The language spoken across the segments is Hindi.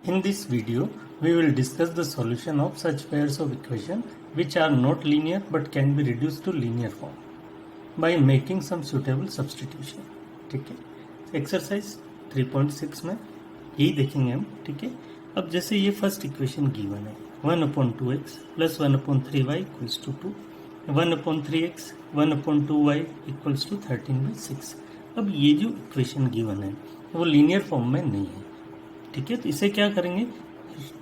In this video, we will discuss the solution of such pairs of equation which are not linear but can be reduced to linear form by making some suitable substitution. ठीक है, एक्सरसाइज 3.6 में यही देखेंगे हम. ठीक है, अब जैसे ये फर्स्ट इक्वेशन गिवन है 1/2x plus 1/3y equals to 2, 1/3x 1/2y equals to 13/6. अब ये जो इक्वेशन गिवन है वो लीनियर फॉर्म में नहीं है. ठीक है, तो इसे क्या करेंगे,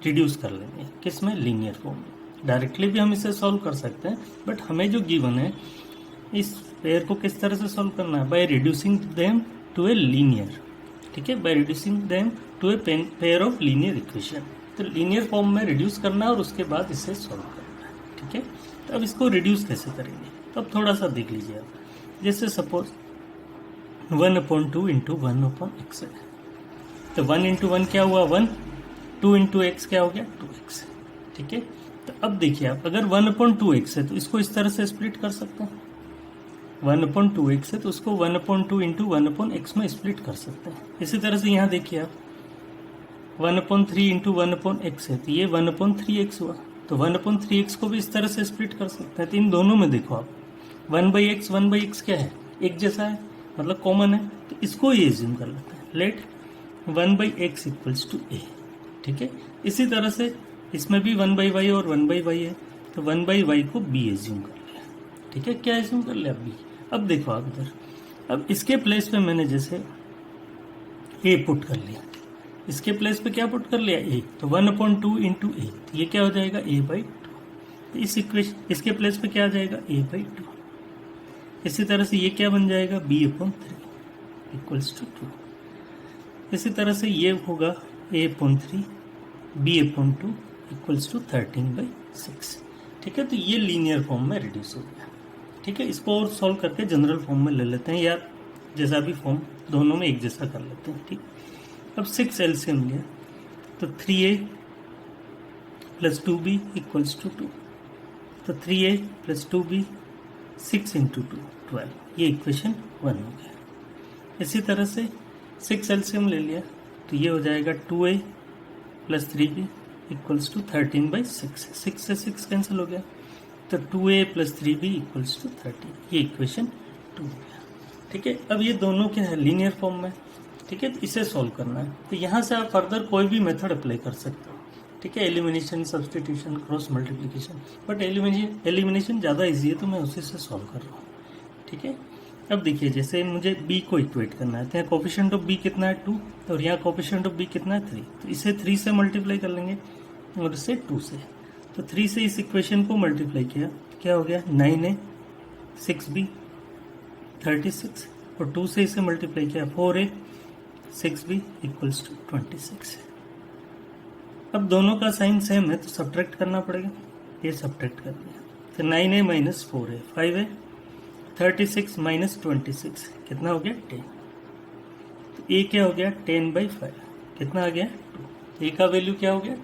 रिड्यूस कर लेंगे. किस में, लीनियर फॉर्म में. डायरेक्टली भी हम इसे सॉल्व कर सकते हैं, बट हमें जो गिवन है इस पेयर को किस तरह से सॉल्व करना है, by reducing them to a linear. ठीक है, by reducing them to a pair of linear equation. तो लीनियर फॉर्म में रिड्यूस करना है और उसके बाद इसे सॉल्व करना है. ठीक है, तो अब इसको रिड्यूस कैसे करेंगे, तो अब थोड़ा सा देख लीजिए आप. जैसे सपोज 1/2 इंटू 1/x है, तो 1 इंटू 1 क्या हुआ 1, 2 इंटू एक्स क्या हो गया 2x. ठीक है, तो अब देखिए आप, अगर 1/2x है तो इसको इस तरह से स्प्लिट कर सकते हैं. 1/2x है तो उसको 1/2 इंटू 1/x में स्प्लिट कर सकते हैं. इसी तरह से यहाँ देखिए आप 1/3 इंटू 1/x है तो ये 1/3x हुआ, तो 1/3x को भी इस तरह से स्प्लिट कर सकते हैं. तो इन दोनों में देखो आप 1/x क्या है, एक जैसा है, मतलब कॉमन है, तो इसको ये एज्यूम कर लेते हैं. Let 1/x equals to a. ठीक है, इसी तरह से इसमें भी 1/y और 1/y है, तो 1/y को b एज्यूम कर लिया. ठीक है, क्या एज्यूम कर लिया, b. अब देखो आप इधर, अब इसके प्लेस पे मैंने जैसे a पुट कर लिया, इसके प्लेस पे क्या पुट कर लिया a, तो 1/2 इंटू a, तो ये क्या हो जाएगा a/2. तो इस इक्वेशन, इसके प्लेस पे क्या आ जाएगा a/2. इसी तरह से ये क्या बन जाएगा b/3 इक्वल्स टू 2. इसी तरह से ये होगा a/3 b/2 इक्वल्स टू 13/6. ठीक है, तो ये लीनियर फॉर्म में रिड्यूस हो गया. ठीक है, इसको और सॉल्व करके जनरल फॉर्म में ले लेते हैं, या जैसा भी फॉर्म दोनों में एक जैसा कर लेते हैं. ठीक, अब 6 एलसीएम लिया तो 3a plus 2b equals to 2, तो 3a प्लस 2b 6 इंटू 2 12, ये इक्वेशन 1 हो गया. इसी तरह से 6 एलसीएम ले लिया तो ये हो जाएगा 2a plus 3b equals to 13/6. 6 से 6 कैंसिल हो गया, तो 2a plus 3b equals to 13, ये इक्वेशन 2 हो गया. ठीक है, अब ये दोनों क्या है, लीनियर फॉर्म में. ठीक है, तो इसे सॉल्व करना है, तो यहाँ से आप फर्दर कोई भी मेथड अप्लाई कर सकते हो. ठीक है, elimination, substitution, cross multiplication, but elimination ज़्यादा ईजी है तो मैं उसी से सॉल्व कर रहा हूँ. ठीक है, अब देखिए जैसे मुझे b को इक्वेट करना है, तो यहाँ कोफिशिएंट ऑफ b कितना है 2, और यहाँ कोफिशिएंट ऑफ b कितना है 3, तो इसे 3 से मल्टीप्लाई कर लेंगे और इसे 2 से. तो 3 से इस इक्वेशन को मल्टीप्लाई किया, क्या हो गया 9a 6b 36, और 2 से इसे मल्टीप्लाई किया 4a 6b इक्वल्स टू 26. अब दोनों का साइन सेम है तो सब्ट्रैक्ट करना पड़ेगा, ये सब्ट्रैक्ट कर दिया, तो 9a minus 4a 5a 36 minus 26 कितना हो गया 10. तो a क्या हो गया 10/5, कितना आ गया 2. a का वैल्यू क्या हो गया 2.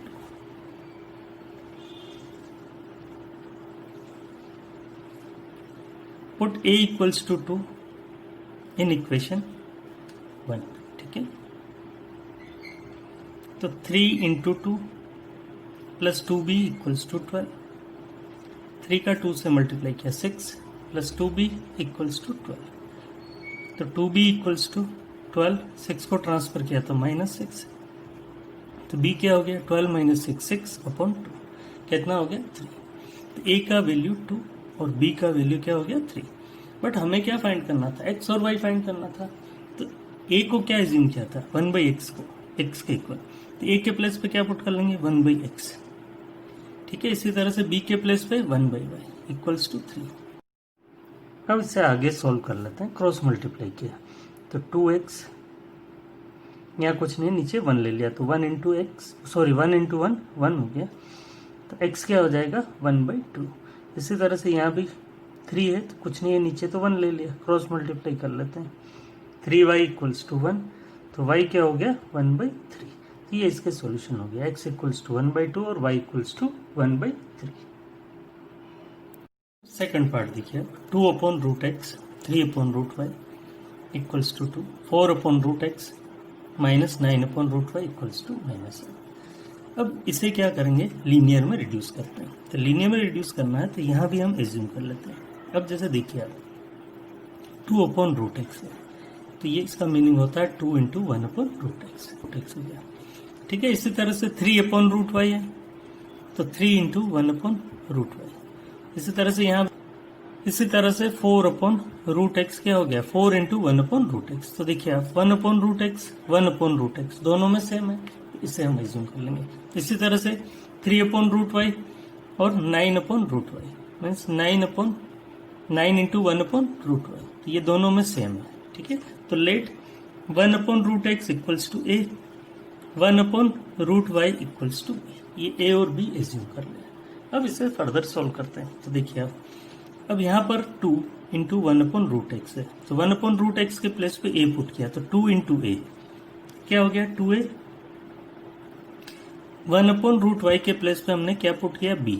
Put a equals to 2 in equation 1. ठीक है, तो 3 into 2 plus 2b equals to 12, 3 का 2 से मल्टीप्लाई किया 6 प्लस 2b इक्वल्स टू 12, तो 2b इक्वल्स टू 12, 6 को ट्रांसफर किया तो -6, तो b क्या हो गया 12 माइनस 6 6/2, कितना हो गया 3. तो a का वैल्यू 2 और b का वैल्यू क्या हो गया 3. बट हमें क्या फाइंड करना था, x और y फाइंड करना था, तो a को क्या एज्यूम किया था 1/x को, x के इक्वल, तो a के प्लेस पे क्या पुट कर लेंगे 1/x. ठीक है, इसी तरह से b के प्लेस पे 1/y इक्वल्स टू 3. अब इसे आगे सॉल्व कर लेते हैं, क्रॉस मल्टीप्लाई किया तो 2x, यहाँ कुछ नहीं, नीचे 1 ले लिया तो 1 इंटू 1 1 हो गया, तो x क्या हो जाएगा 1/2. इसी तरह से यहाँ भी 3 है तो कुछ नहीं है, नीचे तो 1 ले लिया, क्रॉस मल्टीप्लाई कर लेते हैं, 3y इक्वल्स टू 1, तो y क्या हो गया 1/3. तो ये इसके सॉल्यूशन हो गया, x इक्वल्स टू 1/2 और y equals to 1/3. Second part देखिए, 2/√x 3/√y equals to 2, 4/√x minus 9/√y equals to -1. अब इसे क्या करेंगे, लीनियर में रिड्यूस करते हैं। तो लीनियर में रिड्यूस करना है तो यहाँ भी हम एज्यूम कर लेते हैं। अब जैसे देखिए आप 2/√x है, तो ये इसका मीनिंग होता है 2 × 1/√x हो गया। ठीक है, इसी तरह से 3/√y है, तो 3 × 1/√y। इसी तरह से यहाँ, इसी तरह से 4/√x क्या हो गया, 4 × 1/√x। तो देखिए आप 1/√x 1/√x दोनों में सेम है, इसे हम एज्यूम कर लेंगे। इसी तरह से 3/√y और 9/√y मीन्स 9 × 1/√y, तो ये दोनों में सेम है। ठीक है, तो let 1/√x equals to a, 1/√y equals to b, ये a और b एज्यूम कर लें। अब इसे फर्दर सॉल्व करते हैं। तो देखिए आप, अब यहाँ पर 2 × 1/√x है, तो 1/√x के प्लेस पे a पुट किया, तो 2 × a क्या हो गया, 2a। 1/√y के प्लेस पे हमने क्या पुट किया, b,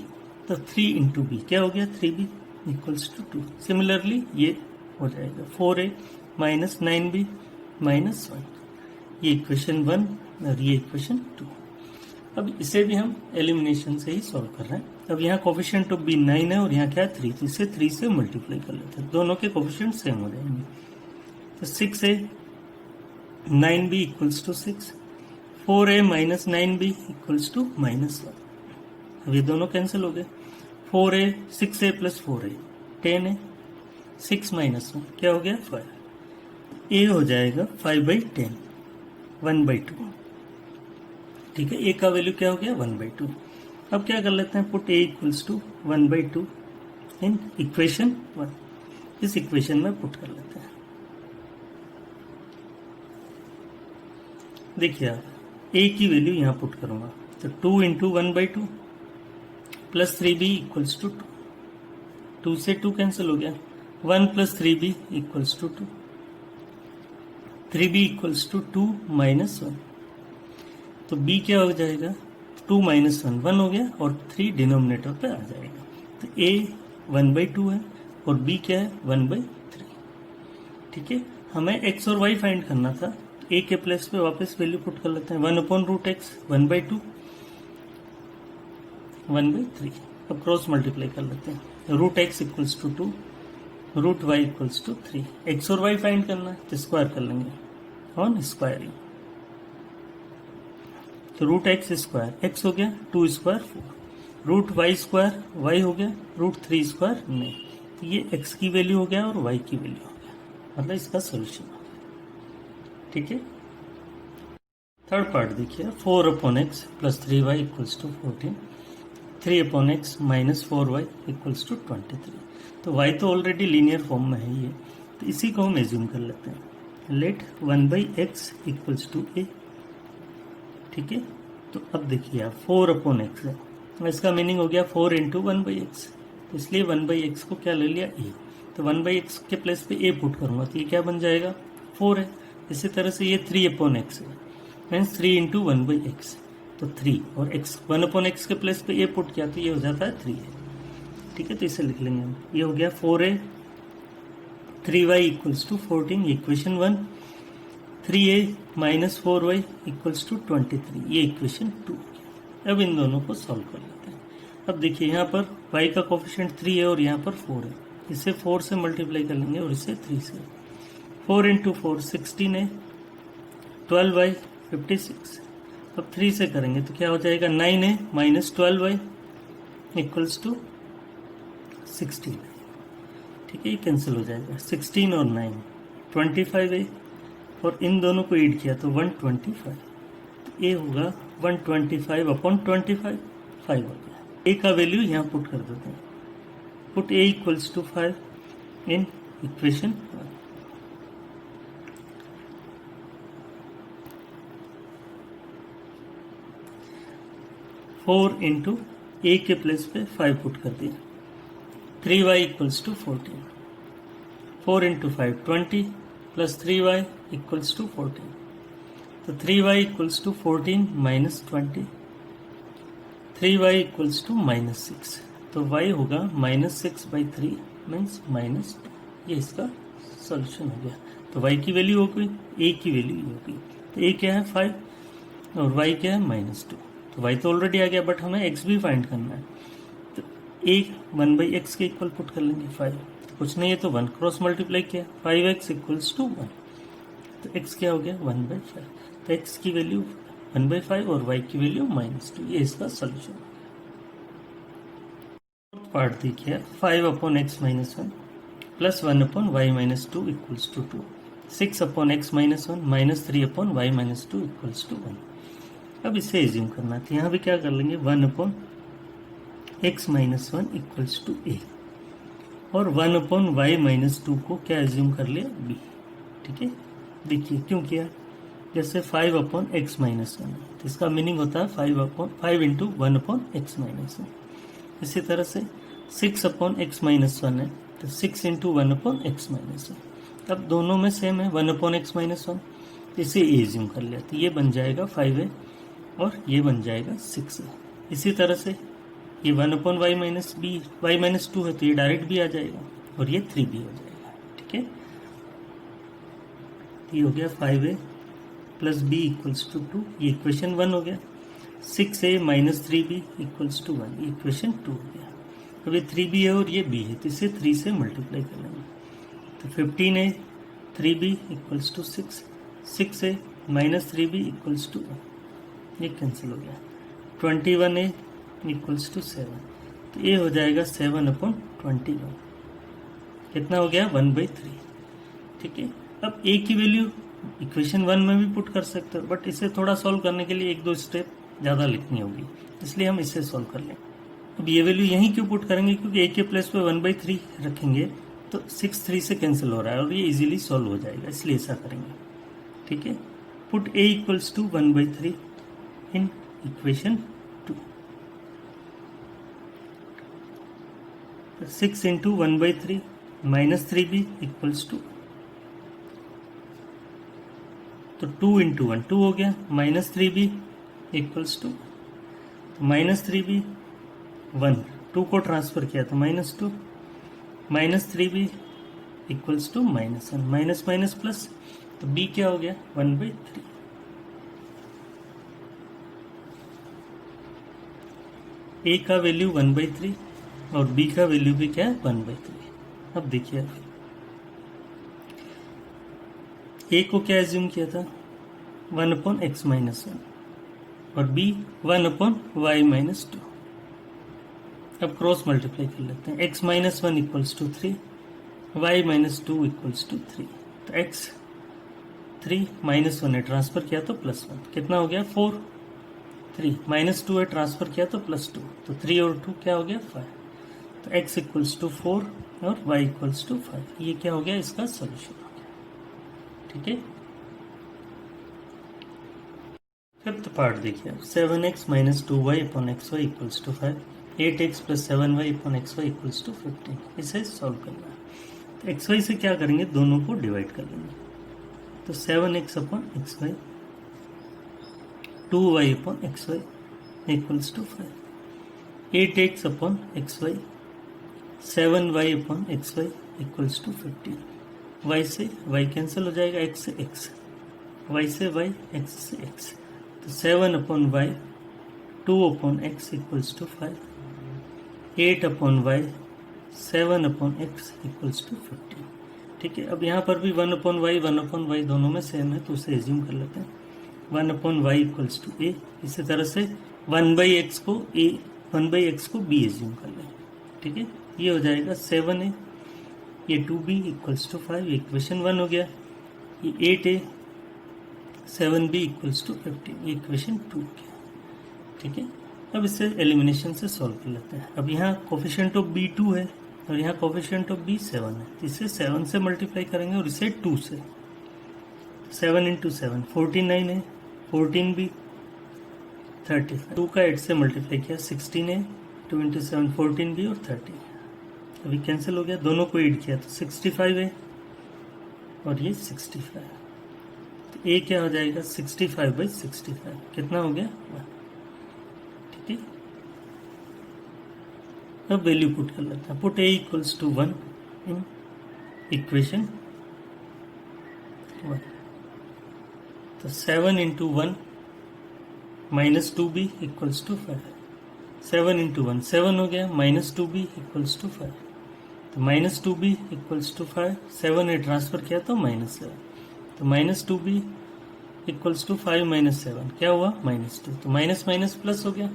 तो 3 × b क्या हो गया, 3b इक्वल्स टू 2। सिमिलरली ये हो जाएगा 4a - 9b - 1, ये इक्वेशन 1 और ये इक्वेशन 2। अब इसे भी हम एलिमिनेशन से ही सॉल्व कर रहे हैं। अब यहाँ कोफिशिएंट ऑफ b 9 है और यहाँ क्या है 3, तो इसे 3 से मल्टीप्लाई कर लेते हैं, दोनों के कोफिशिएंट सेम हो जाएंगे। तो 6a 9b equals to 6, 4a - 9b equals to -1। अब ये दोनों कैंसिल हो गए, 4a 6a + 4a 10 है, 6 - 1 क्या हो गया 5, a हो जाएगा 5/10 1/2। ठीक है, a का वैल्यू क्या हो गया 1/2। अब क्या कर लेते हैं, put a equals to 1/2 in equation 1, इस इक्वेशन में पुट कर लेते हैं। देखिए आप, a की वैल्यू यहाँ पुट करूंगा, तो 2 × 1/2 प्लस 3b इक्वल्स टू 2, 2 से 2 कैंसिल हो गया, 1 + 3b equals to 2, 3b equals to 2 - 1, तो b क्या हो जाएगा, 2 - 1 1 हो गया और 3 डिनोमिनेटर पे आ जाएगा। तो a 1/2 है और b क्या है 1/3। ठीक है, हमें x और y फाइंड करना था, a के प्लेस पे वापस वैल्यू पुट कर लेते हैं, 1/√x 1/2 1/3। अब क्रॉस मल्टीप्लाई कर लेते हैं, √x equals to 2, √y equals to 3। x और y फाइंड करना है तो स्क्वायर कर लेंगे ऑन स्क्वायरिंग, तो √x² x हो गया, 2² 4, √y² y हो गया, √3² 9। तो ये x की वैल्यू हो गया और y की वैल्यू हो गया, मतलब इसका सोल्यूशन हो गया। ठीक है, थर्ड पार्ट देखिए, 4/x + 3y equals to 14, 3/x - 4y equals to 23। तो y तो ऑलरेडी लीनियर फॉर्म में है ये, तो इसी को हम एज्यूम कर लेते हैं। Let 1/x equals to a। ठीक है, तो अब देखिए आप 4/x है, इसका मीनिंग हो गया 4 × 1/x, तो इसलिए 1/x को क्या ले लिया a, तो 1/x के प्लेस पे a पुट करूंगा, तो ये क्या बन जाएगा 4 है। इसी तरह से ये 3/x है, मीन्स 3 × 1/x, तो 3 और x 1/x के प्लेस पे a पुट किया तो ये हो जाता है 3 है। ठीक है, तो इसे लिख लेंगे हम, ये हो गया 4a 3y equals to 14, equation 1, 3a - 4y equals to 23, ये इक्वेशन 2। अब इन दोनों को सॉल्व कर लेते हैं। अब देखिए यहाँ पर y का कोफिशिएंट 3 है और यहाँ पर 4 है, इसे 4 से मल्टीप्लाई कर लेंगे और इसे 3 से। 4 × 4 16 है, 12y 56। अब 3 से करेंगे तो क्या हो जाएगा, 9 है -12y इक्वल्स टू 16। ठीक है, ये कैंसिल हो जाएगा, 16 और 9 25 है, और इन दोनों को ऐड किया तो 125, तो ए होगा 125/25 5 हो गया। ए का वैल्यू यहाँ पुट कर देते हैं, put A equals to 5 in equation 1। Four into A के प्लेस पे 5 पुट कर दिया, 3y equals to 14, 4 × 5 20 plus 3y equals to 14, तो 3y equals to 14 - 20, 3y equals to -6, तो y होगा -6/3 मीन्स -2। ये इसका सॉल्यूशन हो गया। तो y की वैल्यू हो गई, a की वैल्यू हो गई, तो a क्या है 5 और y क्या है -2, तो y तो ऑलरेडी आ गया, बट हमें x भी फाइंड करना है। तो a 1/x के इक्वल पुट कर लेंगे 5, तो कुछ नहीं है तो 1 क्रॉस मल्टीप्लाई किया, 5x इक्वल्स टू 1, तो x क्या हो गया 1/5, तो x की वैल्यू 1/5 और y की वैल्यू -2, ये इसका सोल्यूशन। पार्ट देखिए, 5/x-1 plus 1/y-2 equals to 2, 6/x-1 -3/y-2 equals to 1। अब इसे एज्यूम करना है, तो यहाँ भी क्या कर लेंगे 1/x-1 इक्वल्स टू a, और 1/y-2 को क्या एज्यूम कर लिया b। ठीक है, देखिए क्यों किया, जैसे 5/x-1 तो इसका मीनिंग होता है 5 इंटू 1/x-1। इसी तरह से 6/x-1 है, तो 6 इंटू 1/x-1। अब दोनों में सेम है 1/x-1, इसे एज्यूम कर लिया, तो ये बन जाएगा 5a और ये बन जाएगा 6a। इसी तरह से ये 1/y-2 है, तो ये डायरेक्ट भी आ जाएगा और ये 3b हो जाएगा। ठीक है, ये हो गया 5a plus b equals to 2, ये इक्वेशन 1 हो गया। 6a minus 3b equals to 1, ये इक्वेशन 2 हो गया। अब ये 3b है और ये b है, तो इसे 3 से मल्टीप्लाई कर लेंगे, तो 15a 3b equals to 6, 6a minus 3b equals to 1, ये कैंसिल हो गया। 21a इक्वल्स टू 7, तो ये हो जाएगा 7/21, कितना हो गया 1/3। ठीक है, अब a की वैल्यू इक्वेशन 1 में भी पुट कर सकते हो, बट इसे थोड़ा सॉल्व करने के लिए 1-2 स्टेप ज़्यादा लिखनी होगी, इसलिए हम इसे सॉल्व कर लें। अब ये वैल्यू यहीं क्यों पुट करेंगे, क्योंकि a के प्लेस पे 1/3 रखेंगे तो 6 3 से कैंसिल हो रहा है और ये इजीली सॉल्व हो जाएगा, इसलिए ऐसा करेंगे। ठीक है, put a equals to 1/3 in equation 2, 6 into 1/3 minus 3b equals to, तो 2 इंटू 1 2 हो गया, माइनस 3b इक्वल्स टू, तो माइनस 3b 1, 2 को ट्रांसफर किया तो -2, minus 3b equals to -1, minus minus plus, तो b क्या हो गया 1/3। a का वैल्यू 1/3 और b का वैल्यू भी क्या है 1/3। अब देखिए a को क्या एज्यूम किया था 1/x-1 और b 1/y-2। अब क्रॉस मल्टीप्लाई कर लेते हैं, x-1 equals to 3, y-2 equals to 3, तो x 3 -1 है ट्रांसफर किया तो +1, कितना हो गया 4, 3 -2 है ट्रांसफर किया तो +2, तो 3 और 2 क्या हो गया 5, तो x इक्वल्स टू 4 और y इक्वल्स टू 5, ये क्या हो गया इसका सोल्यूशन हो गया। ठीक है, फिफ्थ पार्ट देखिए, 7x minus 2y/xy equals to 5, 8x plus 7y/xy equals to 15, इसे सॉल्व करना है। तो xy से क्या करेंगे, दोनों को डिवाइड कर लेंगे, तो 7x/xy 2y/xy equals to 5, 8x/xy 7y/xy equals to 15, y से y कैंसिल हो जाएगा, x से x, y से y, x से x, तो 7/y 2/x equals to 5, 8/y 7/x equals to 15। ठीक है, अब यहाँ पर भी 1/y दोनों में सेम है, तो उसे एज्यूम कर लेते हैं 1/y इक्वल्स टू a। इसी तरह से 1/x को b एज्यूम कर लें। ठीक है, ये हो जाएगा 7a, ये 2b इक्वल्स टू 5, ये इक्वेशन 1 हो गया। ये 8a 7b इक्वल्स टू 15, ये इक्वेशन 2 हो गया। ठीक है, अब इसे एलिमिनेशन से सॉल्व कर लेते हैं। अब यहाँ कोफिशिएंट ऑफ b 2 है और यहाँ कोफिशिएंट ऑफ b 7 है, तो इसे 7 से मल्टीप्लाई करेंगे और इसे 2 से, 7 इंटू 7 49 है, 14b 35, 2 का 8 से मल्टीप्लाई किया 16 है, 2 इंटू 7 14b और 30, अभी कैंसिल हो गया, दोनों को ऐड किया तो 65 है और ये 65, तो a क्या हो जाएगा 65/65, कितना हो गया 1। ठीक है, अब वैल्यू पुट कर लेते हैं, put a equals to 1 in equation 1, तो 7 into 1 minus 2b equals to 5, 7 into 1 7 हो गया, माइनस 2b इक्वल्स टू 5, तो माइनस 2b इक्वल्स टू 5, 7 ने ट्रांसफर किया तो माइनस 7, तो minus 2b equals to 5 minus 7 क्या हुआ -2, तो माइनस माइनस प्लस हो गया,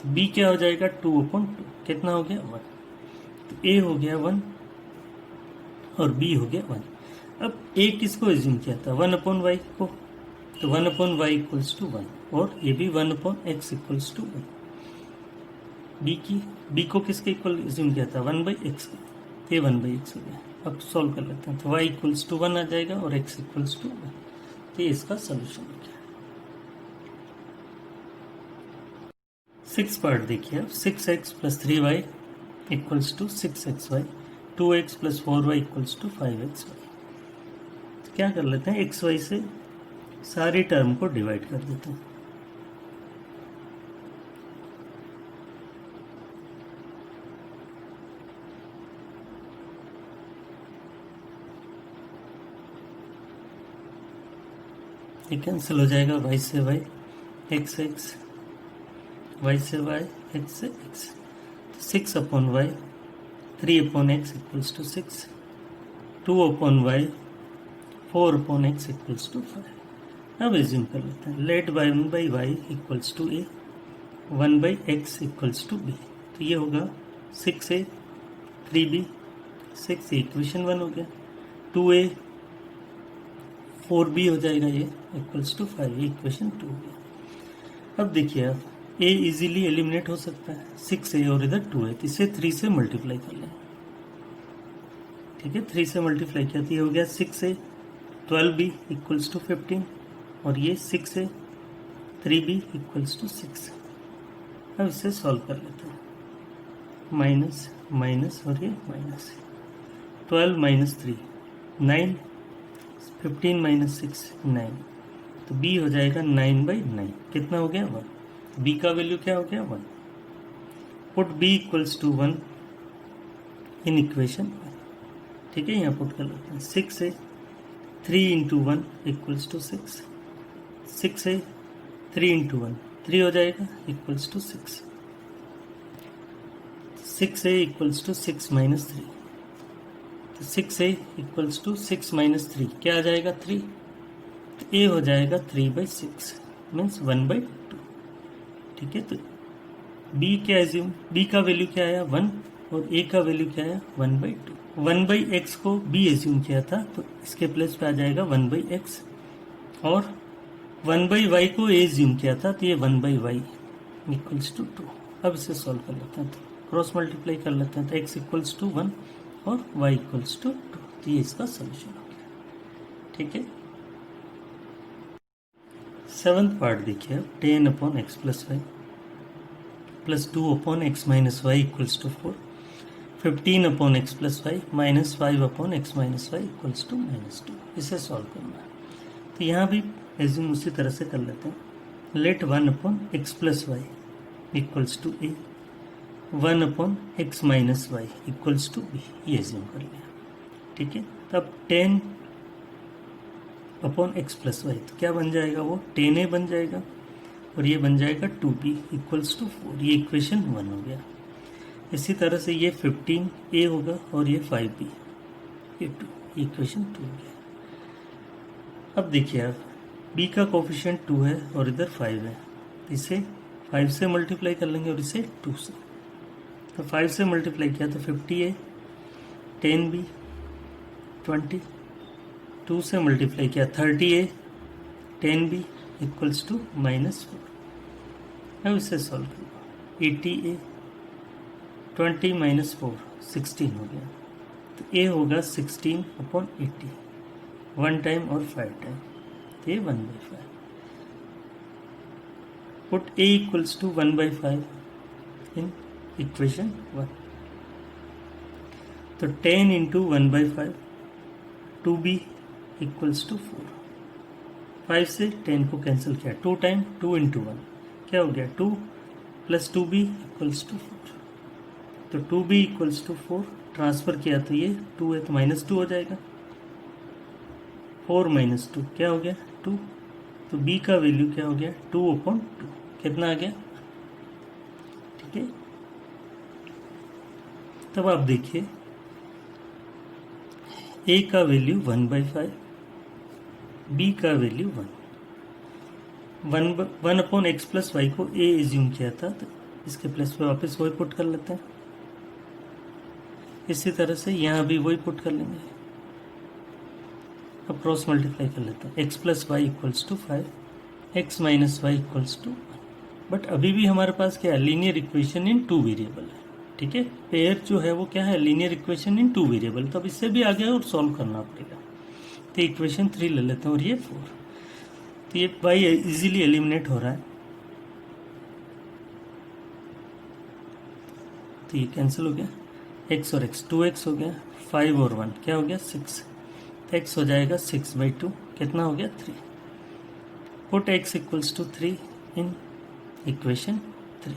तो b क्या हो जाएगा 2/2, कितना हो गया 1, तो a हो गया 1 और b हो गया 1। अब a किसको एज्यूम किया था 1/y को, तो 1/y इक्वल्स टू 1 और ये भी 1/x इक्वल्स टू 1। b को किसके इक्वल एज्यूम किया था 1/x का, ये 1/x हो गया। अब सॉल्व कर लेते हैं, तो y इक्वल्स टू 1 आ जाएगा और x इक्वल्स टू 1, तो ये इसका सोल्यूशन हो गया। 6 पार्ट देखिए अब, 6x plus 3y equals to 6xy, 2x plus 4y equals to 5xy। तो क्या कर लेते हैं, xy से सारी टर्म को डिवाइड कर देते हैं। ये कैंसिल हो जाएगा, y से y, x x, y से y, x से x, तो 6/y, 3/x equals to 6, 2/y, 4/x equals to 5। अब एज्यूम कर लेते हैं, let 1/y equals to a, 1/x equals to b, तो ये होगा 6a 3b, 6 इक्वेशन 1 हो गया, 2a 4b हो जाएगा, ये इक्वल्स टू 5, ये इक्वेशन 2 हो गया। अब देखिए आप a इजीली एलिमिनेट हो सकता है, 6a और इधर 2a, तो इसे 3 से मल्टीप्लाई कर लें, ठीक है, 3 से मल्टीप्लाई किया तो ये हो गया 6a 12b इक्वल्स टू 15 और ये 6a 3b इक्वल्स टू 6। अब इसे सॉल्व कर लेते हैं, माइनस माइनस और ये माइनस, 12 माइनस 3 9, 15 माइनस 6 9, तो b हो जाएगा 9/9, कितना हो गया 1, b का वैल्यू क्या हो गया 1, put b equals to 1 in equation 1, ठीक है, यहाँ पुट कर लेते हैं, 6a 3 into 1 equals to 6, 6a 3 into 1 3 हो जाएगा equals to 6, 6a equals to 6 minus 3, तो 6a इक्वल्स टू 6 माइनस 3 क्या आ जाएगा 3, तो a हो जाएगा 3/6 मीन्स 1/2, ठीक है, तो b क्या एज्यूम, b का वैल्यू क्या आया 1 और a का वैल्यू क्या आया 1/2, 1/x को b एज्यूम किया था तो इसके प्लेस पे आ जाएगा 1/x, और 1/y को a एज्यूम किया था तो ये 1/y इक्वल्स टू 2। अब इसे सॉल्व कर लेते हैं, तो क्रॉस मल्टीप्लाई कर लेते हैं, तो x इक्वल्स टू 1 और y इक्वल्स टू 2, तो ये इसका सोल्यूशन हो गया, ठीक है। 7th पार्ट देखिए, 10/x plus y plus 2/x minus y equals to 4, 15/x plus y minus 5/x minus y equals to -2, इसे सॉल्व करना है। तो यहाँ भी एज्यूम उसी तरह से कर लेते हैं, let 1/x plus y equals to a, 1/x minus y equals to b, ये एज्यूम कर लिया, ठीक है। तब 10/x प्लस y, तो क्या बन जाएगा वो 10a बन जाएगा और ये बन जाएगा 2b इक्वल्स टू 4, ये इक्वेशन 1 हो गया। इसी तरह से ये 15a होगा और ये 5b, ये 2, इक्वेशन 2 हो गया। अब देखिए आप b का कोफिशिएंट 2 है और इधर 5 है, इसे 5 से मल्टीप्लाई कर लेंगे और इसे 2 से, तो 5 से मल्टीप्लाई किया तो 50a 10b 20, 2 से मल्टीप्लाई किया 30a 10b इक्वल्स टू -4। अब इसे सॉल्व करो, 80a 20 माइनस 4 16 हो गया, तो a होगा 16/80, 1 टाइम और 5 टाइम, तो ये 1/5, put a equals to 1/5 in equation 1, तो 10 इंटू 1/5 2b इक्वल्स टू 4, 5 से 10 को कैंसिल किया, 2 टाइम 2 इंटू 1 क्या हो गया 2 प्लस 2b इक्वल्स टू 4, तो 2b इक्वल्स टू 4 ट्रांसफर किया तो ये 2 है तो -2 हो जाएगा, 4 - 2 क्या हो गया 2, तो b का वैल्यू क्या हो गया 2/2, कितना आ गया, ठीक है। तब आप देखिए ए का वैल्यू 1/5, बी का value 1 upon x plus y को ए एज्यूम किया था, तो इसके प्लस पे वापस वही पुट कर लेते हैं। इसी तरह से यहाँ भी वही पुट कर लेंगे। अब क्रॉस मल्टीप्लाई कर लेते हैं। X plus y equals to 5, x minus y equals to 1। But अभी भी हमारे पास क्या है, लीनियर इक्वेशन इन 2 वेरिएबल है, ठीक है। पेयर जो है वो क्या है, लीनियर इक्वेशन इन 2 वेरिएबल। तो अब इससे भी आगे और सॉल्व करना पड़ेगा। तो इक्वेशन 3 ले लेते हैं और ये 4। तो ये वाई इजीली एलिमिनेट हो रहा है, तो ये कैंसिल हो गया। एक्स और एक्स 2x हो गया, 5 और 1 क्या हो गया 6। तो x हो जाएगा 6/2, कितना हो गया 3। Put x equals to 3 in equation 3।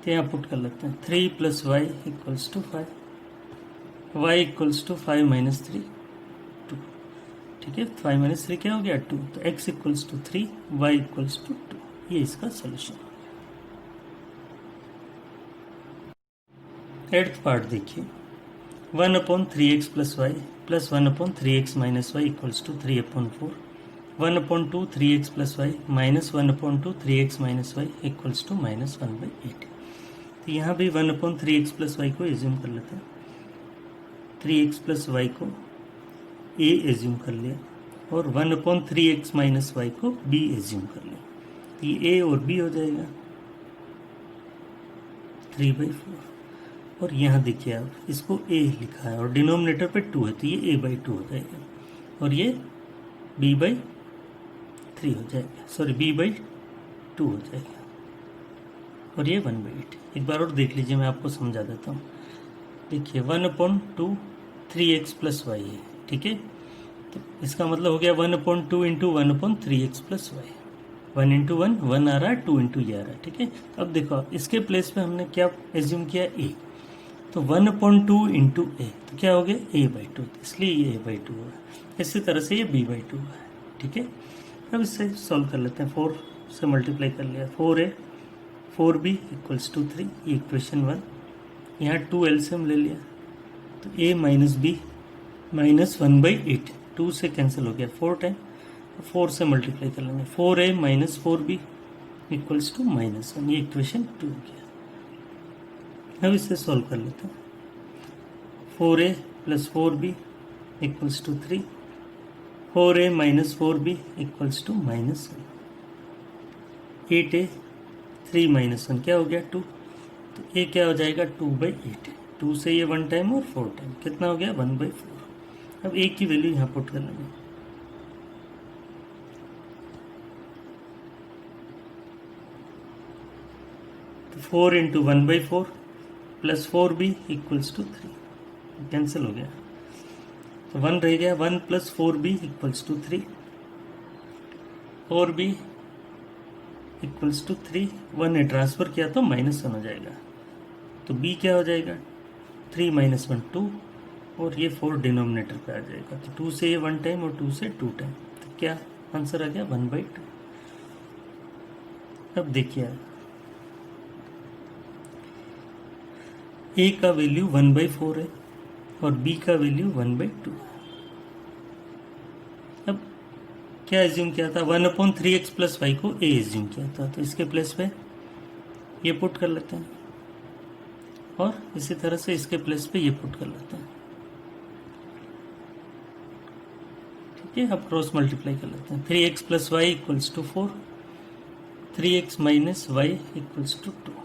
तो यहाँ पुट कर लेते हैं 3 + y equals to 5, y equals to 5 - 3 2, ठीक है। 5 - 3 क्या हो गया 2। तो x equals to 3, y equals to 2, ये इसका सोल्यूशन। एट्थ पार्ट देखिए, 1/3x + y + 1/3x - y equals to 3/4, 1/2 3x + y - 1/2 3x - y equals to -1/8। तो यहाँ भी 1/3x + y को एज्यूम कर लेते हैं। 3x + y को a एज्यूम कर लिया और 1/3x - y को b एज्यूम कर लिया। तो ये a और b हो जाएगा 3/4। और यहाँ देखिए आप, इसको a लिखा है और डिनोमिनेटर पे 2 है, तो ये a/2 हो जाएगा और ये b/3 हो जाएगा, सॉरी b/2 हो जाएगा और ये 1/8। एक बार और देख लीजिए, मैं आपको समझा देता हूँ। देखिए 1/2 3x + y है, ठीक है। तो इसका मतलब हो गया 1/2 × 1/3x + y। 1 × 1 1 आ रहा है, 2 × ये आ रहा है, ठीक है। अब देखो इसके प्लेस पे हमने क्या एज्यूम किया, a। तो 1/2 × a, तो क्या हो गया a/2, इसलिए ये a/2 हुआ। इसी तरह से ये b/2 हुआ, ठीक है। अब इससे सॉल्व कर लेते हैं। 4 से मल्टीप्लाई कर लिया, 4a 4b इक्वल्स टू 3, ये इक्वेशन 1। यहाँ 2 एलसीएम ले लिया, तो a - b -1/8, 2 से कैंसिल हो गया 4 टाइम, 4 से मल्टीप्लाई कर लेंगे। 4a - 4b इक्वल्स टू -1, ये इक्वेशन 2 हो गया। अब इसे सॉल्व कर लेते हैं। 4a + 4b equals to 3, 4a - 4b equals to -1, 8a 3 - 1 क्या हो गया 2। तो a क्या हो जाएगा 2/8, 2 से ये 1 टाइम और 4 टाइम, कितना हो गया 1/4। अब a की वैल्यू यहाँ पुट कर लेंगे। तो 4 × 1/4 + 4b इक्वल्स टू 3, कैंसिल हो गया, तो 1 रह गया। 1 + 4b equals to 3, 4b equals to 3, 1 ने ट्रांसफर किया तो -1 हो जाएगा। तो b क्या हो जाएगा 3 - 1 2, और ये 4 डिनोमिनेटर पे आ जाएगा। तो 2 से ये 1 टाइम और 2 से 2 टाइम, तो क्या आंसर आ गया 1/2। अब देखिए a का वैल्यू 1/4 है और b का वैल्यू 1/2 है। अब क्या एज्यूम किया था, 1/3x + y को a एज्यूम किया था, तो इसके प्लेस पे ये पुट कर लेते हैं और इसी तरह से इसके प्लेस पे ये पुट कर लेते हैं, ठीक है। अब क्रॉस मल्टीप्लाई कर लेते हैं। 3x + y equals to 4, 3x - y equals to 2।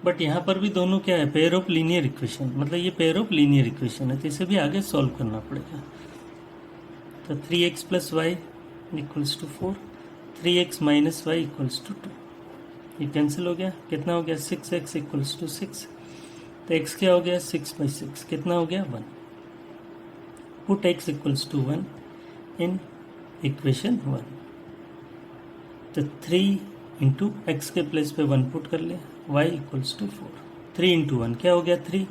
But यहाँ पर भी दोनों क्या है, पेयर ऑफ लीनियर इक्वेशन, मतलब ये पेयर ऑफ लीनियर इक्वेशन है, तो इसे भी आगे सॉल्व करना पड़ेगा। तो 3x + y equals to 4, 3x - y equals to 2, ये कैंसिल हो गया, कितना हो गया 6x इक्वल्स टू 6। तो x क्या हो गया 6/6, कितना हो गया 1। Put x equals to 1 in equation 1। तो 3 × x के प्लेस पे 1 पुट कर लिया, y इक्वल्स टू 4, 3 × 1 क्या हो गया 3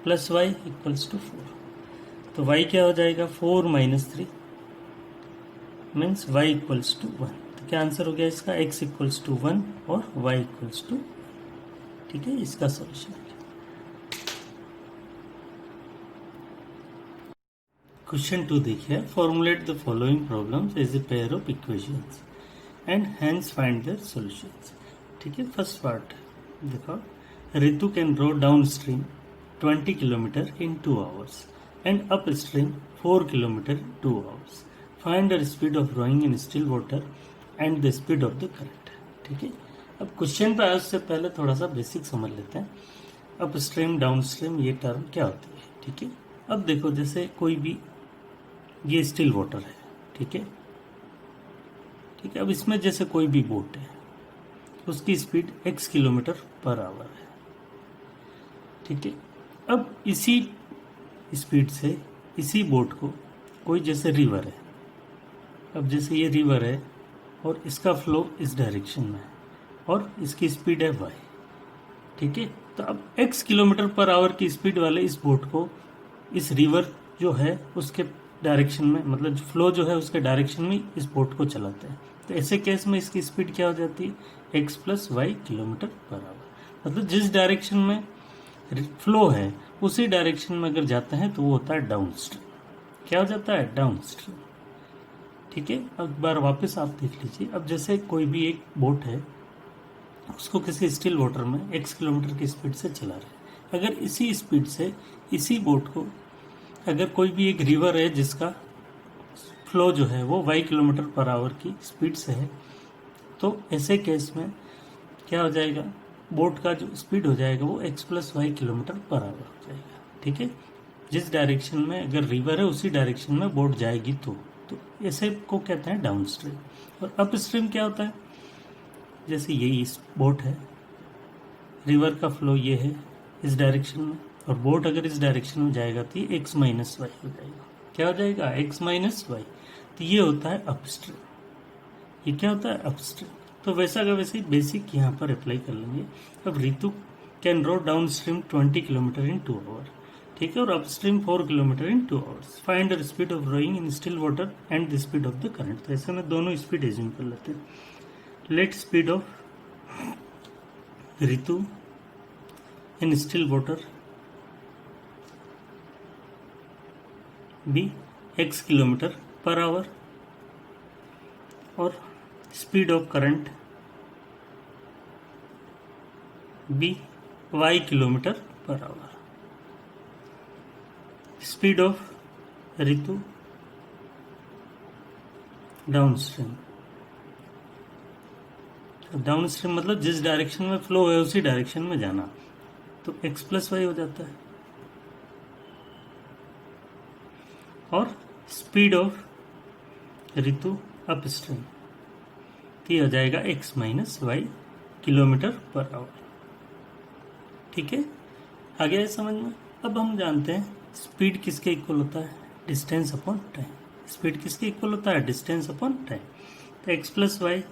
+ y इक्वल्स टू 4। तो y क्या हो जाएगा 4 - 3 मीन्स y इक्वल्स टू 1। तो क्या आंसर हो गया इसका, x इक्वल्स टू 1 और y इक्वल्स टू, ठीक है, इसका सॉल्यूशन। क्वेश्चन 2 देखिए, formulate the following problems as a pair of equations and hence find their solutions. ठीक है, फर्स्ट पार्ट देखो, Ritu can row downstream 20 kilometre in 2 hours and up stream 4 kilometer in 2 hours. Find the speed of rowing in still water and the speed of the current. ठीक है, अब क्वेश्चन पे आए उससे पहले थोड़ा सा बेसिक समझ लेते हैं। अप स्ट्रीम डाउन स्ट्रीम ये टर्म क्या होती है। ठीक है, अब देखो जैसे कोई भी, ये स्टिल वाटर है, ठीक है, ठीक है, अब इसमें जैसे कोई भी बोट है, उसकी speed x kilometre per our है। ठीक है, अब इसी स्पीड से इसी बोट को कोई, जैसे रिवर है, अब जैसे ये रिवर है और इसका फ्लो इस डायरेक्शन में है और इसकी स्पीड है y। ठीक है, तो अब x किलोमीटर पर आवर की स्पीड वाले इस बोट को इस रिवर जो है उसके डायरेक्शन में, मतलब जो फ्लो जो है उसके डायरेक्शन में इस बोट को चलाते हैं। तो ऐसे केस में इसकी स्पीड क्या हो जाती है, x plus y kilometre per hour. मतलब जिस डायरेक्शन में फ्लो है उसी डायरेक्शन में अगर जाते हैं तो वो होता है डाउन स्ट्रीम। क्या हो जाता है, डाउन स्ट्रीम। ठीक है, अब एक बार वापस आप देख लीजिए, अब जैसे कोई भी एक बोट है, उसको किसी स्टिल वाटर में x किलोमीटर की स्पीड से चला रहे हैं। अगर इसी स्पीड से इसी बोट को, अगर कोई भी एक रिवर है जिसका फ्लो जो है वो y किलोमीटर पर आवर की स्पीड से है, तो ऐसे केस में क्या हो जाएगा, बोट का जो स्पीड हो जाएगा वो x plus y kilometre per hour हो जाएगा। ठीक है, जिस डायरेक्शन में अगर रिवर है उसी डायरेक्शन में बोट जाएगी तो ऐसे को कहते हैं डाउन स्ट्रीम। और अप स्ट्रीम क्या होता है, जैसे ये इस बोट है, रिवर का फ्लो ये है इस डायरेक्शन में, और बोट अगर इस डायरेक्शन में जाएगा तो ये x माइनस वाई हो जाएगा। क्या हो जाएगा, x माइनस वाई। तो ये होता है अप स्ट्रीम, ये क्या होता है, अप स्ट्रीम। तो वैसा का वैसे ही बेसिक यहाँ पर अप्लाई कर लेंगे। अब Ritu can row downstream 20 kilometre in 2 hours, ठीक है, और upstream 4 kilometre in 2 hours। Find the speed of rowing in still water and the speed of the current. तो ऐसे में दोनों स्पीड एज्यूम कर लेते हैं। Let speed of Ritu in still water be x kilometre per hour और speed of current be y kilometre per hour. Speed of Ritu down stream, down stream मतलब जिस डायरेक्शन में फ्लो है उसी डायरेक्शन में जाना, तो x प्लस वाई हो जाता है। और speed of Ritu upstream तो हो जाएगा x minus y kilometre per hour. ठीक है, आ गया है समझ में। अब हम जानते हैं स्पीड किसके इक्वल होता है, डिस्टेंस अपॉन टाइम। स्पीड किसके इक्वल होता है, डिस्टेंस अपॉन टाइम। तो x प्लस वाई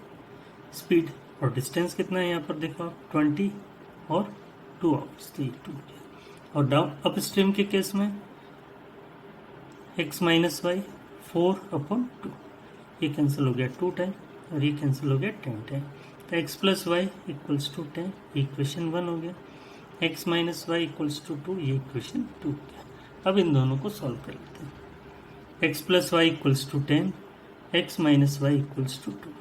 स्पीड और डिस्टेंस कितना है यहाँ पर देखो आप, 20 और 2 hours, तो ये 2। और डाउन अप स्ट्रीम के केस में x माइनस वाई 4/2, ये कैंसिल हो गया 2 टाइम और ये कैंसिल हो गया 10 टाइम। तो x plus y equals to 10, equation 1 हो गया। x minus y equals to 2, ये इक्वेशन 2 हो गया। अब इन दोनों को सॉल्व कर लेते हैं। x plus y equals to 10, x minus y equals to 2,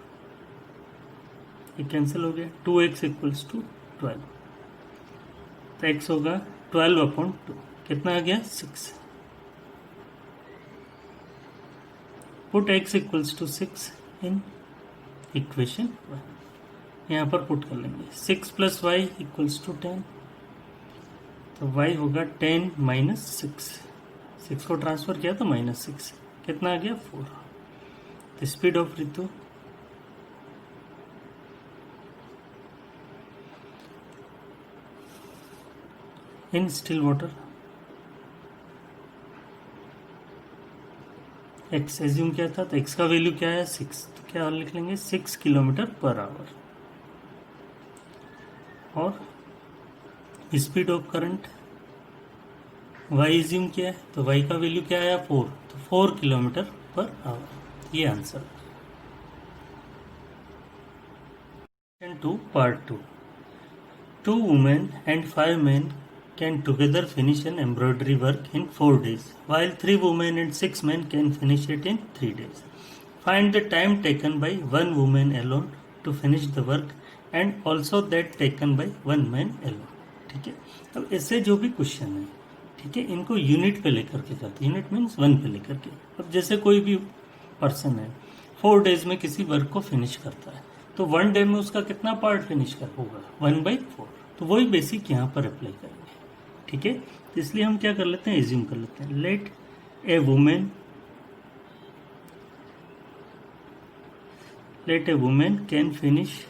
ये कैंसिल हो गया। 2x इक्वल्स टू 12, तो x होगा 12/2, कितना आ गया 6। Put x equals to 6 in equation 1, यहाँ पर पुट कर लेंगे। 6 प्लस वाई इक्वल्स टू 10, तो y होगा 10 माइनस 6 को ट्रांसफर किया तो -6, कितना आ गया 4। तो speed of Ritu in still water x assume किया था, तो x का वैल्यू क्या है 6, तो क्या लिख लेंगे 6 किलोमीटर पर आवर। और speed of current y assume किया है, तो y का वैल्यू क्या आया 4, तो 4 किलोमीटर पर आवर। ये answer. 2 part 2. 2 women and 5 men can together finish an embroidery work in 4 days, while 3 women and 6 men can finish it in 3 days. Find the time taken by 1 woman alone to finish the work and also that taken by 1 man alone. ठीक है, अब ऐसे जो भी क्वेश्चन है, ठीक है, इनको यूनिट पे लेकर के करते हैं. यूनिट मीन्स 1 पे लेकर के. अब जैसे कोई भी पर्सन है 4 डेज में किसी वर्क को फिनिश करता है, तो 1 डे में उसका कितना पार्ट फिनिश कर होगा 1/4. तो वही बेसिक यहाँ पर अप्लाई करेंगे. ठीक है, तो इसलिए हम क्या कर लेते हैं, एज्यूम कर लेते हैं. Let a women can finish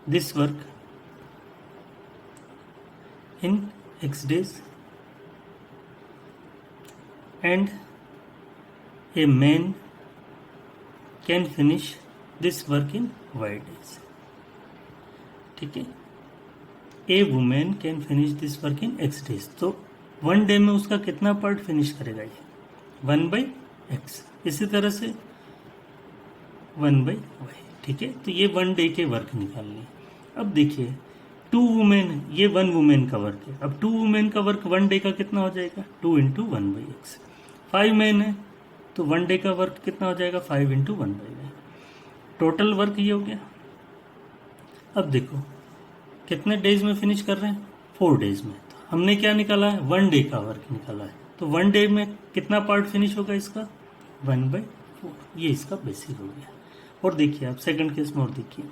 this work in X days and a man can finish this work in Y days. ठीक है, a women can finish this work in X days. तो 1 डे में उसका कितना पार्ट फिनिश करेगा ये 1/X. इसी तरह से 1/Y. ठीक है, तो ये 1 डे के वर्क निकाल लिए. अब देखिए 2 वुमेन, ये 1 वुमेन का वर्क है. अब 2 वुमेन का वर्क 1 डे का कितना हो जाएगा 2 × 1/X. 5 मैन है तो 1 डे का वर्क कितना हो जाएगा 5 × 1/Y. टोटल वर्क ये हो गया. अब देखो कितने डेज में फिनिश कर रहे हैं 4 डेज में. तो हमने क्या निकाला है 1 डे का वर्क निकाला है. तो 1 डे में कितना पार्ट फिनिश होगा इसका 1/4. ये इसका बेसिक हो गया. और देखिए आप सेकंड केस में और देखिए,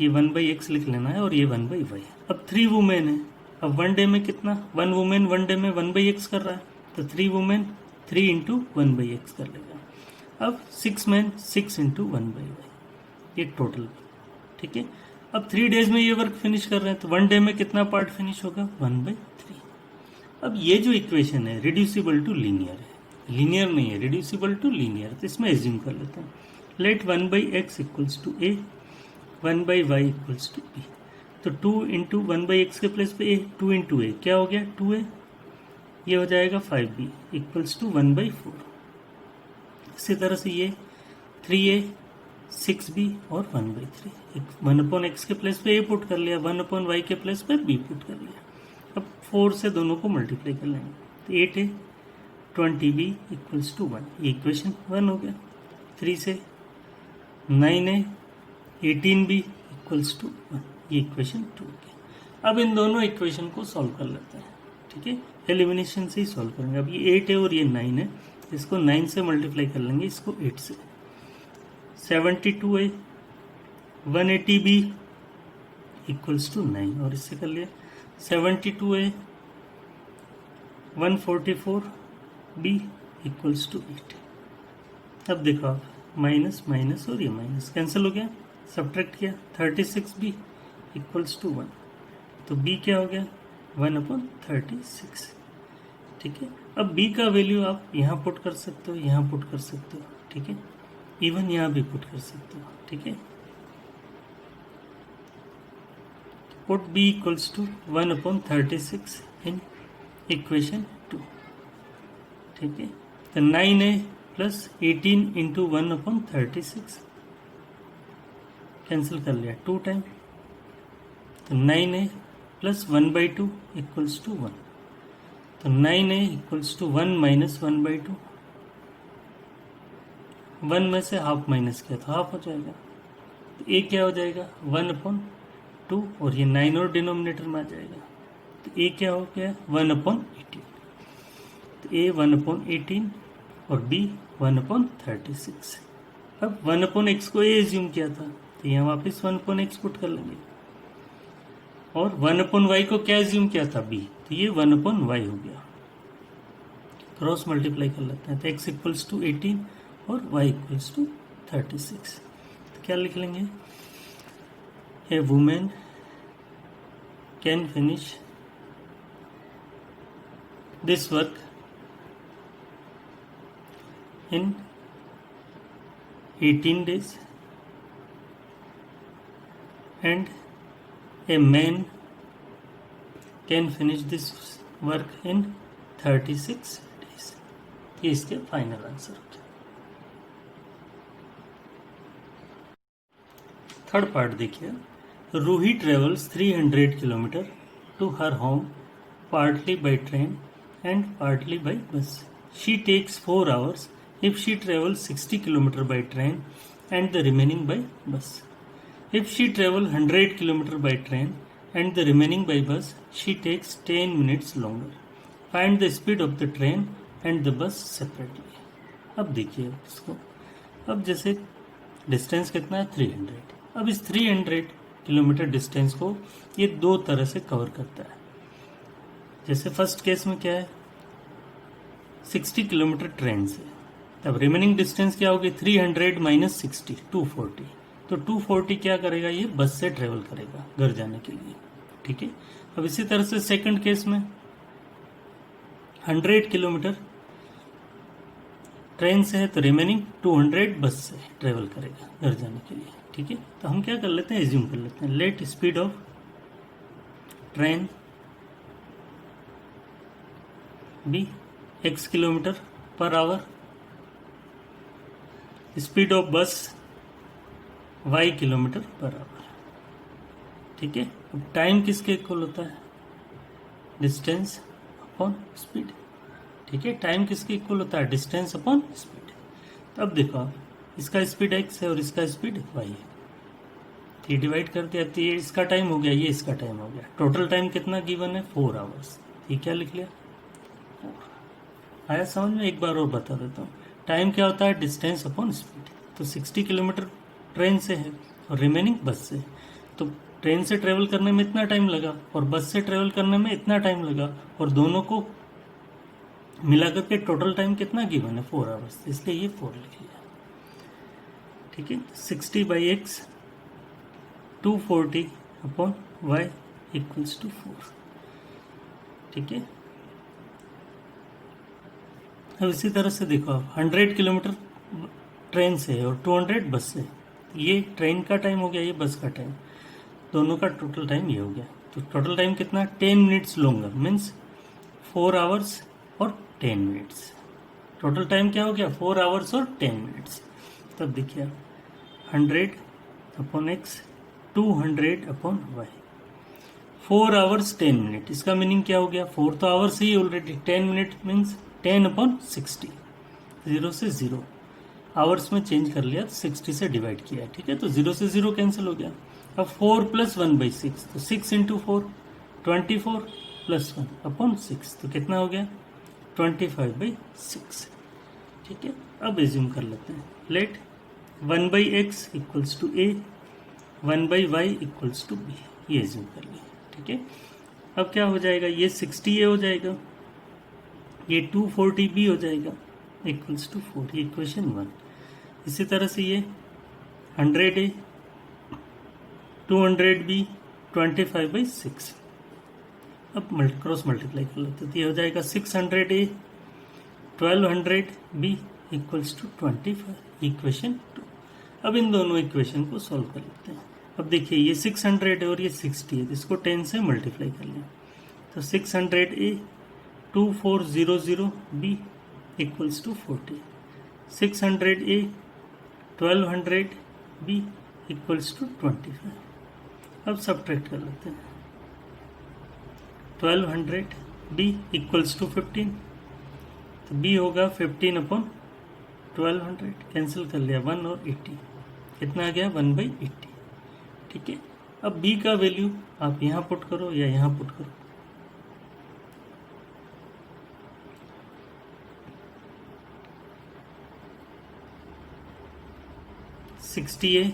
ये 1/X लिख लेना है और ये 1/Y. अब 3 वुमेन है. अब 1 डे में कितना 1 वुमेन 1 डे में 1/X कर रहा है, तो 3 वुमेन 3 × 1/X कर लेगा. अब 6 मैन 6 × 1/Y. ये टोटल. ठीक है, अब 3 डेज में ये वर्क फिनिश कर रहे हैं, तो 1 डे में कितना पार्ट फिनिश होगा 1/3. अब ये जो इक्वेशन है रिड्यूसिबल टू लीनियर है, लीनियर नहीं है, रिड्यूसिबल टू लीनियर. तो इसमें एज्यूम कर लेते हैं. Let 1/X = A, 1/Y = B. तो 2 × 1/X के प्लेस पे A, 2 × A क्या हो गया 2A. ये हो जाएगा 5B = 1/4. इसी तरह से ये 3A 6B और 1/3. 1/X के प्लेस पे A पुट कर लिया, 1/Y के प्लेस पे B पुट कर लिया. अब 4 से दोनों को मल्टीप्लाई कर लेंगे, तो 8A 20B = 1. ये इक्वेशन 1 हो गया. 3 से 9A 18B = 1. ये इक्वेशन 2 हो गया. अब इन दोनों इक्वेशन को सॉल्व कर लेते हैं. ठीक है, एलिमिनेशन से ही सॉल्व करेंगे. अब ये 8 है और ये 9 है, इसको 9 से मल्टीप्लाई कर लेंगे, इसको 8 से. 72A 180B = 9 और इससे कर लिया. 72A 144B = 8. अब देखो आप माइनस माइनस और ये माइनस कैंसिल हो गया, सब्ट्रैक्ट किया. 36B = 1. तो B क्या हो गया 1/36. ठीक है, अब B का वैल्यू आप यहाँ पुट कर सकते हो, यहाँ पुट कर सकते हो. ठीक है, इवन यहाँ भी पुट कर सकते हो. ठीक है, पुट B = 1/36 इन इक्वेशन 2. ठीक है, तो 9A + 18 × 1/36 कैंसिल कर लिया 2 टाइम. तो 9A + 1/2 = 1. तो 9A = 1 - 1/2. 1 में से हाफ माइनस किया तो हाफ हो जाएगा. तो A क्या हो जाएगा 1/2 और ये 9 और डिनोमिनेटर में आ जाएगा. तो A क्या हो गया 1/18. तो A 1/18 और B 1/36. अब 1/X को A एज्यूम किया था, तो यहाँ वापस 1/X पुट कर लेंगे. और 1/Y को क्या एज्यूम किया था B, तो ये 1/Y हो गया. क्रॉस मल्टीप्लाई कर लेते हैं, तो X = 18 और Y = 36. तो क्या लिख लेंगे, a women can finish this work in 18 days and a man can finish this work in 36 days. ये इसके फाइनल आंसर होता है. थर्ड पार्ट देखिए, Ruhi travels 300 kilometre to her home partly by train and partly by bus. She takes 4 hours if she travels 60 km by train and the remaining by bus. If she travels 100 km by train and the remaining by bus, she takes 10 minutes longer. Find the speed of the train and the bus separately. अब देखिए इसको, अब जैसे डिस्टेंस कितना है 300, अब इस 300 किलोमीटर डिस्टेंस को ये दो तरह से कवर करता है। जैसे फर्स्ट केस में क्या है 60 किलोमीटर ट्रेन से, तब रिमेनिंग डिस्टेंस क्या होगी 300 माइनस 60 240, तो 240 क्या करेगा ये बस से ट्रेवल करेगा घर जाने के लिए, ठीक है। अब इसी तरह से सेकंड केस में 100 किलोमीटर ट्रेन से है तो रिमेनिंग 200 बस से ट्रेवल करेगा घर जाने के लिए, ठीक है। तो हम क्या कर लेते हैं, एज्यूम कर लेते हैं, let speed of train be x kilometre per hour, speed of bus y kilometre per hour, ठीक है। अब टाइम किसके इक्वल होता है, डिस्टेंस अपॉन स्पीड, ठीक है। टाइम किसके इक्वल होता है, डिस्टेंस अपॉन स्पीड। तो अब देखो आप, इसका स्पीड x है और इसका स्पीड y है, तो ये डिवाइड कर दिया, तो ये इसका टाइम हो गया, ये इसका टाइम हो गया। टोटल टाइम कितना गिवन है 4 आवर्स, ये क्या लिख लिया, आया समझ में। एक बार और बता देता हूँ, टाइम क्या होता है, डिस्टेंस अपॉन स्पीड। तो 60 किलोमीटर ट्रेन से है और रिमेनिंग बस से, तो ट्रेन से ट्रेवल करने में इतना टाइम लगा और बस से ट्रेवल करने में इतना टाइम लगा, और दोनों को मिलाकर के टोटल टाइम कितना गिवन है 4 आवर्स, इसलिए ये 4 लिख लिया, ठीक है। 60 by x 240 upon y equals to 4, ठीक है। अब इसी तरह से देखो आप, 100 किलोमीटर ट्रेन से है और 200 बस से, ये ट्रेन का टाइम हो गया, ये बस का टाइम, दोनों का टोटल टाइम ये हो गया। तो टोटल टाइम कितना 10 मिनट्स लॉन्गर, मीन्स 4 आवर्स और 10 मिनट्स। टोटल टाइम क्या हो गया 4 आवर्स और 10 मिनट्स। तब देखिए 100 upon x 200 upon y, 4 hours 10 minute, इसका मीनिंग क्या हो गया, 4 तो आवर्स ही ऑलरेडी, 10 मिनट मीन्स 10 अपॉन 60, 0 से 0 आवर्स में चेंज कर लिया, 60 से डिवाइड किया, ठीक है। तो 0 से 0 कैंसिल हो गया। अब 4 प्लस 1 बाई 6, तो 6 इंटू 4 24 प्लस 1 अपॉन 6, तो कितना हो गया 25 बाई 6, ठीक है। अब एज्यूम कर लेते हैं, let 1 by x equals to a, 1 by y equals to b, ये एज्यूम कर लिया, ठीक है। अब क्या हो जाएगा, ये 60 ए हो जाएगा, ये 240 बी हो जाएगा इक्वल्स टू 4, ये इक्वेशन 1। इसी तरह से ये 100 ए 200 बी 25 बाई 6, अब क्रॉस मल्टीप्लाई कर लेते हैं, तो ये हो जाएगा 600 a 1200 b equals to 25, equation 2। अब इन दोनों इक्वेशन को सॉल्व कर लेते हैं। अब देखिए ये 600 है और ये 60 है, इसको 10 से मल्टीप्लाई कर लें, तो 600 a 2400 b equals to 40, 600 a 1200 b equals to 25। अब सब्ट्रैक्ट कर लेते हैं, 1200 बी इक्वल्स टू 15, तो बी होगा 15 अपॉन 1200, कैंसिल कर लिया 1 और 80, कितना आ गया 1 बाई 80, ठीक है। अब बी का वैल्यू आप यहाँ पुट करो या यहाँ पुट करो, 60 a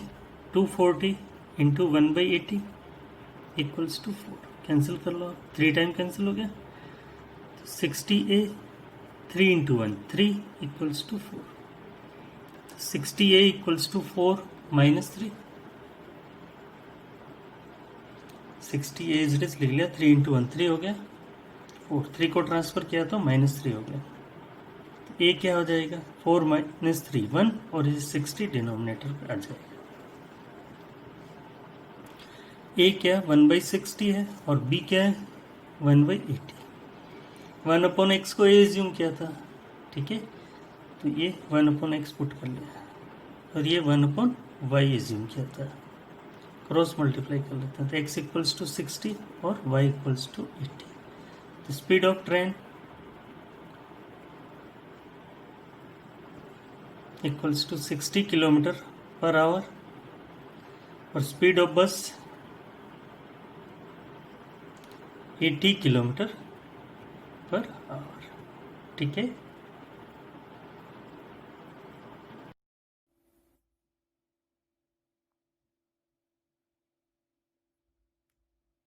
240 into 1 by 80 equals to 4, cancel कर लो, 3 टाइम कैंसिल हो गया, तो 60 a 3 into 1 3 equals to 4, 60 a equals to 4 minus 3, 60 a is लिख लिया, 3 इंटू 1 3 हो गया, 4 3 को ट्रांसफर किया तो माइनस 3 हो गया, तो ए क्या हो जाएगा 4 माइनस 3 1, और ये 60 डिनोमिनेटर पर आ जाएगा। ए क्या 1 बाई 60 है और बी क्या है 1 बाई 80, 1 अपॉन एक्स को ए एज्यूम किया था, ठीक है, तो ये 1 अपॉन एक्स पुट कर लिया और ये 1 अपॉन वाई एज्यूम किया था, क्रॉस मल्टीप्लाई कर लेते हैं, तो x इक्वल्स टू 60 और y equals to 80. The speed of train equals to 60 kilometre per hour और speed of bus 80 kilometre per hour. ठीक है.